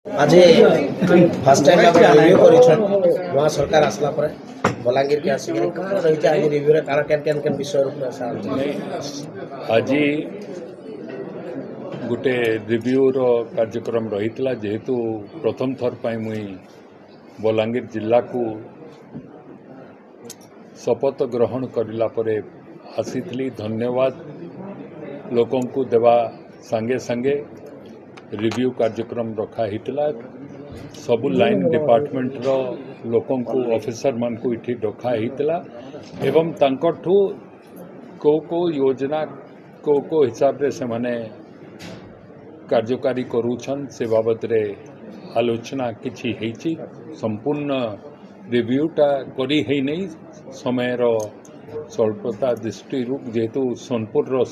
आज fast time आप review करिछन नवा सरकार आसला पर बलांगीर के आसी रही आज रिव्यू रे काना केन विषय रूप आज गोटे रिव्यू रो कार्यक्रम रही जेहेतु प्रथम थर पर मुई बलांगीर जिला को शपथ ग्रहण करला परे आसीथली। धन्यवाद लोकों को देवा संगे संगे रिव्यू कार्यक्रम रखा हिटला। सबु लाइन डिपार्टमेंट रो लोकों को ऑफिसर मान को इठी रखा हिटला एवं तांकठू को योजना को हिसाब रे से माने कार्यकारी करूछन से बाबत रे आलोचना किछि हेछि। संपूर्ण रिव्यूटा करी है नहीं समय रो स्वल्पता दृष्टि जेहेतु सोनपुर रो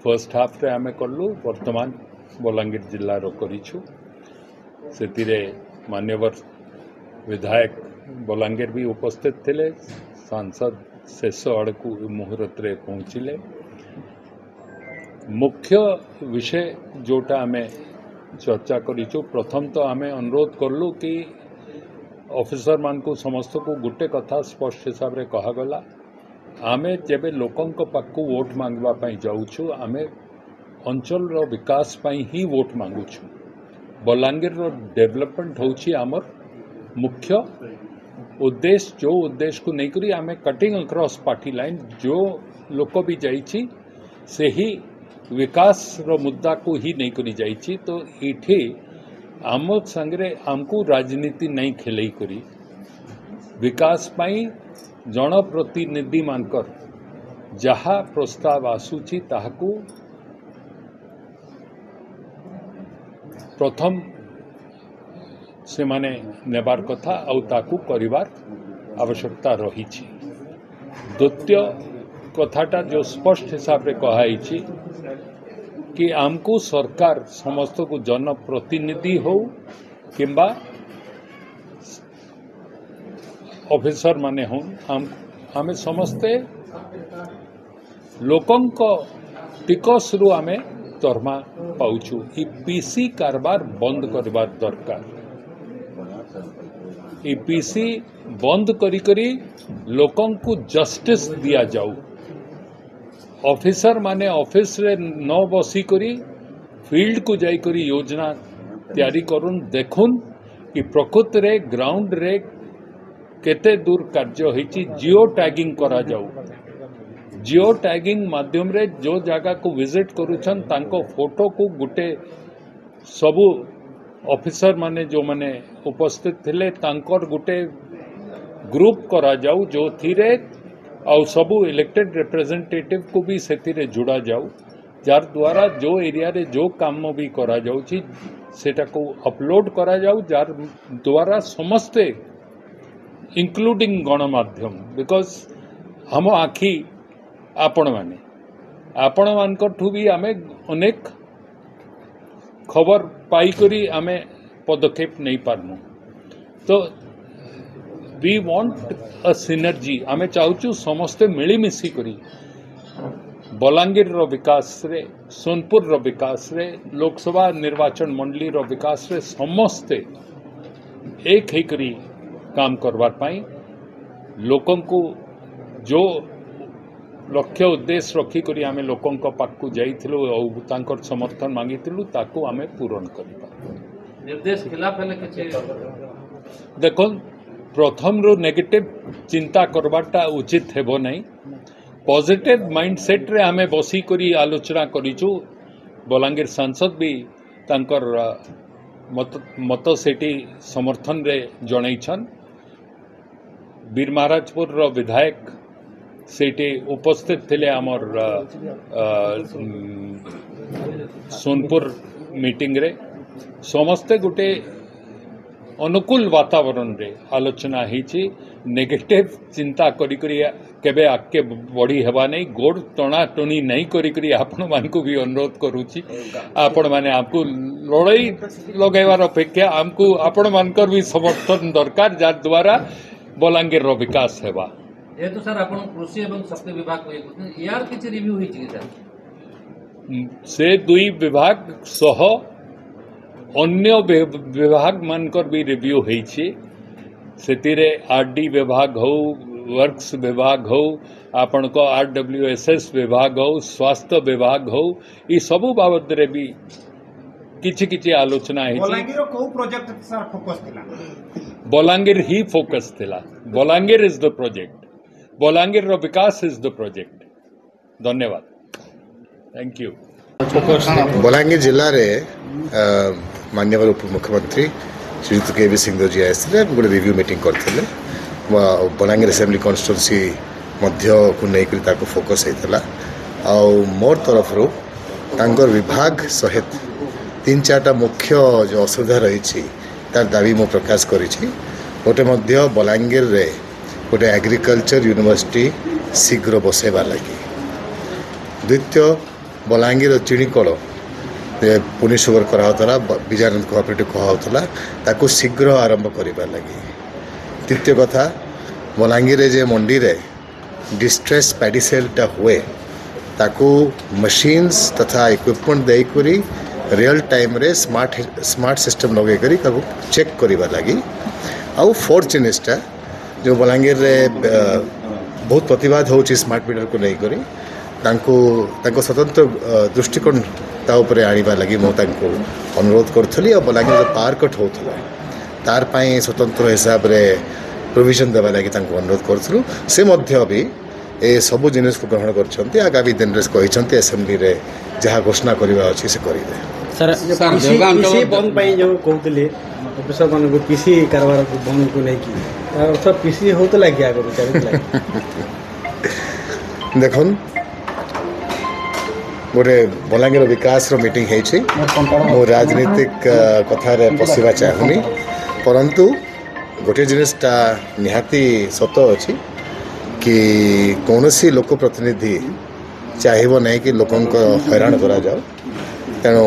फर्स्ट हाफ रे आमे करलु वर्तमान बलांगीर जिला रो करिछु। सेतिरे मान्यवर विधायक बलांगीर भी उपस्थित थिले। सांसद शेष आड़कू मुहूर्त रे पहुँचिले। मुख्य विषय जोटा आमे चर्चा करिछु प्रथम तो आमे अनुरोध करलु कि ऑफिसर मान को समस्त को गोटे कथा स्पष्ट हिसाब रे कहा गला आमे जेबे लोकन को पाकू वोट मांगवा पई जाउछु आमे अंचल रो विकास पई ही वोट मांगुछु। बलांगीर रो डेवलपमेंट होछि आमर मुख्य उद्देश्य। जो उद्देश्य को नहीं करी आमे कटिंग अक्रॉस पार्टी लाइन जो लोक भी जाइछि से ही विकास रो मुद्दा को ही नहीं करी जाइछि। तो इठे आम संगे आमको राजनीति नहीं खेलई करी विकास पई जनप्रतिनिधि मानकर जहा प्रस्ताव आसुछि ताहाकू प्रथम से माने नेबार कथा आउ ताकू करिवार आवश्यकता रही। द्वितीय कथाटा जो स्पष्ट हिसाब रे कहाई कि आमको सरकार समस्त को जनप्रतिनिधि हो किंबा ऑफिसर माने हो आमे समस्ते लोकं को टिकस रु आमे दरमा पाउछु। ई पीसी कारबार बंद करबार दरकार। ई पीसी बंद करी करी लोकों को जस्टिस दिया जाऊ। ऑफिसर माने ऑफिस रे न बसी करी फील्ड को जाई करी योजना तैयारी करुन देखुन कि प्रकृत रे ग्राउंड रे केते दूर कार्य होइछि। जियो टैगिंग करा जाऊ। जियो टैगिंग माध्यम रे जो जगह को विजिट करूछन तांको फोटो को गुटे सबु ऑफिसर माने जो माने उपस्थित थिले तांकर गुटे ग्रुप करा जाऊ जो थिरे और सबु इलेक्टेड रिप्रेजेंटेटिव को भी सेथिरे जुड़ा जाऊ जार द्वारा जो एरिया रे जो काम भी करा जाउछि सेटा को अपलोड करा जाऊ जार द्वारा समस्ते इंक्लूडिंग गणमाध्यम बिकॉज हम आखि आपण मानकठू भी आमे अनेक खबर पाई करी आमे पदक्षेप नहीं पारनु। तो वी वांट अ सिनर्जी आमे चाहूचु समस्ते मिली मिसी करी बलांगीर रो विकास रे सोनपुर रो विकास रे लोकसभा निर्वाचन मंडली रो विकास रे समस्ते एक ही करी काम करवार पाई लोकों को जो लक्ष्य उद्देश्य रखी करी आमे लोकों को पाकू जाइथिलु और तांकर समर्थन मांगिथिलु ताकू आमे पूर्ण करिबा। निर्देश खिलाफ हेले किछि देखो प्रथम रो नेगेटिव चिंता करबाटा उचित हेबो नहीं। पॉजिटिव माइंडसेट रे आमे बसी करी आलोचना करिछु। बलांगीर सांसद भी तांकर मत सेठी समर्थन रे जणैछन। वीर महाराजपुर रो विधायक सेठी उपस्थित थिले आमर सोनपुर मीटिंग रे समस्ते गुटे अनुकूल वातावरण रे आलोचना हिची। नेगेटिव चिंता करी करी केबे आके बढ़ी हेबा नहीं गोड़ टणा टणी नहीं करी करी आपण मान को भी अनुरोध करूची आपण माने आपको लड़ाई लगेवार अपेक्षा हमको आपण मानकर भी समर्थन दरकार जार द्वारा बलांगीर रो विकास हेबा। जेहेतु सर आपण कृषि एवं शक्ति विभाग को यार किछि रिव्यू होई छि सर से दुई विभाग सह अन्य विभाग मानकर भी रिव्यू होइछि सेतिरे आरडी विभाग हो वर्क्स विभाग हो आपण को आरडब्ल्यूएसएस विभाग हो स्वास्थ्य विभाग हो ये सबु बाबद रे भी किछि किछि आलोचना है बलांगीर को प्रोजेक्ट सर फोकस थिला बलांगीर ही फोकस थिला Balangir is the project Balangir रो विकास इज द प्रोजेक्ट धन्यवाद थैंक यू बलांगीर जिले में माननीय उप मुख्यमंत्री श्रीयुक्त के सिंह जी आए गोटे रिव्यू मीटिंग करते बलांगीर असेंबली कन्स्टिट्यूएंसी मध्य को लेकर फोकस होता मोर तरफ विभाग सहित 3-4टा मुख्य जो असुविधा रही तार दाबी मु प्रकाश करी गोटे मध्य बलांगीर रे गोटे एग्रीकल्चर यूनिवर्सिटी शीघ्र बसैबार लगी द्वितीय बलांगीर चिणीकल पुनी सुगर कराला विजयानंद कोऑपरेटिव कहला ताकू शीघ्र आरंभ करिबार लगी तृतीय कथा बलांगीर जे मंडी रे डिस्ट्रेस पैडी सेलटा हुए ताकू मशीन्स तथा इक्विपमेंट देकरी रियल टाइम रे स्मार्ट सिस्टम लगे करी ताकू चेक करिबार लगी आउ फोर्थ जिनिसटा जो बलांगीर रे बहुत प्रतिवाद होची स्मार्ट मीटर को नहीं करी तांको स्वतंत्र दृष्टिकोण ता उपरे आनिबा लगी मो तांको अनुरोध करथली और बलांगीर जो पावर कट होथला तार पई स्वतंत्र हिसाब रे प्रोविजन देबा लगी तांको अनुरोध करथलु से मध्य भी ए सब जिनिस को ग्रहण करछंती आगामी दिन रे कहिसंती असेंबली रे जहा घोषणा करबा अछि से करिवे सर पीसी बंद पई जो कहतले ऑफिसर मान को पीसी कारबार को बंद को नहीं की अर्थ पीसी होतला क्या करू चाहे देखन गोटे बलांगीर विकास मीटिंग है मो राजनीतिक कथा पशिवा चाहूनी परंतु गोटे जिनिसटा निहाती सत अच्छी कि कौन सी लोक प्रतिनिधि चाहिए नहीं कि लोक हैरान करा जाओ तेणु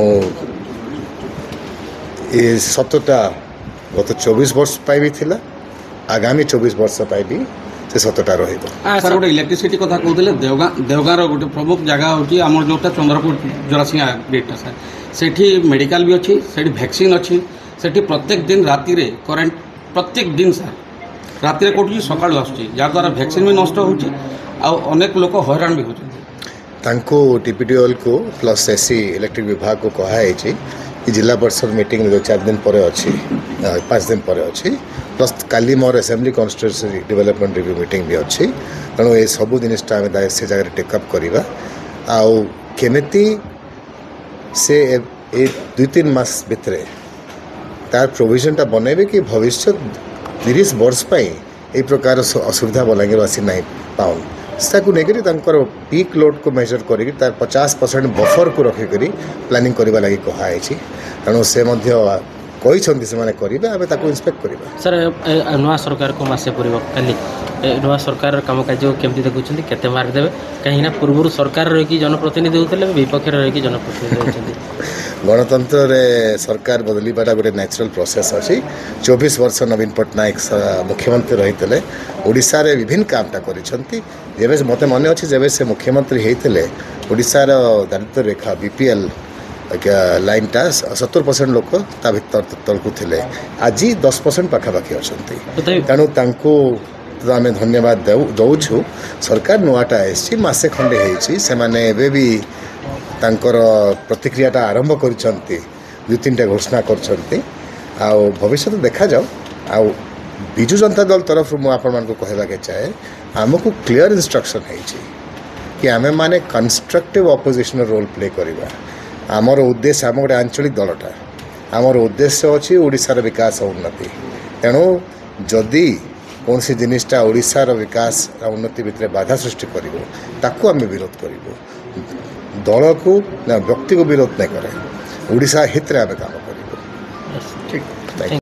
ये सतटा गत 24 वर्ष पाई भी थिला आगामी 24 वर्ष पाई भी से सतटा रहिबो सर गोटे इलेक्ट्रिसिटी कथा कहते देवगाँ गोटे प्रमुख जगह होची आमर जोटा चंद्रपुर जोरासिंह गेटा सर सेठी मेडिकल भी अच्छी सेठी वैक्सीन अच्छी सेठी प्रत्येक दिन राति रे करेंट प्रत्येक दिन सर राति रे कोठी सकाळु आसुची जा द्वारा वैक्सीन भी नष्ट होची आ अनेक लोक हैरान भी होची तांको टीपीडीएल को प्लस एससी इलेक्ट्रिक विभाग को कहा है कि जिला परिषद मीटिंग जो 4 दिन पर अच्छी 5 दिन पर अच्छी प्लस काली मोर assembly constituency development review meeting भी अच्छी तेणु ये सब जिनिसटा आम से जगह टेकअप करवा आउ केमिति से 2-3 मास भितर तार प्रोविजनटा बनैबे कि भविष्य 30 वर्ष पाई ए प्रकार असुविधा बलांगीर आसी नहीं पाउन को लेकर पीक लोड को मेजर कर 50% बफर को रखिक प्लानिंग करने लगी कहुई तेणु से करेंगे आम इंस्पेक्ट करवा सर नुआ सरकार को मासे पूर्व खाली नुआ सरकार काम कार्य केमती देखुं केते मार्क देवे कहीं पूर्व सरकार रही जनप्रतिनिधि होते विपक्ष रही जनप्रतिनिधि होती गणतंत्र रे सरकार बदलवाटा गोटे नेचुरल प्रोसेस अच्छी 24 वर्ष नवीन पट्टनायक मुख्यमंत्री रही ओडिशा रे विभिन्न कामटा करें मत मन अच्छी जब से मुख्यमंत्री होते ओडिशार दारिद्र्य रेखा बीपीएल लाइनटा 70% लोक ता भीतर तलकू थे आज 10% पाखापाखि अच्छा तेणु आम धन्यवाद दौछु सरकार नुआटा आसी मसे खंडे होने भी तांकर प्रतिक्रियाटा आरंभ कर 2-3टा घोषणा कर भविष्य देखा जाओ आ बिजु जनता दल तरफ मुझे कहवा के चाहे आमको क्लियर इंस्ट्रक्शन है कि आमे माने कंस्ट्रक्टिव ऑपोजिशन रोल प्ले करवा आमर उद्देश्य आम गोटे आंचलिक दलटा आमर उद्देश्य अच्छी ओडिशार विकास उन्नति तेणु जदि कौन सी जिनिसटा ओडिशार विकास उन्नति भितर बाधा सृष्टि करूँ आम विरोध करूँ दल को ना व्यक्ति को विरोध नहीं करे ओडिशा हित में आम काम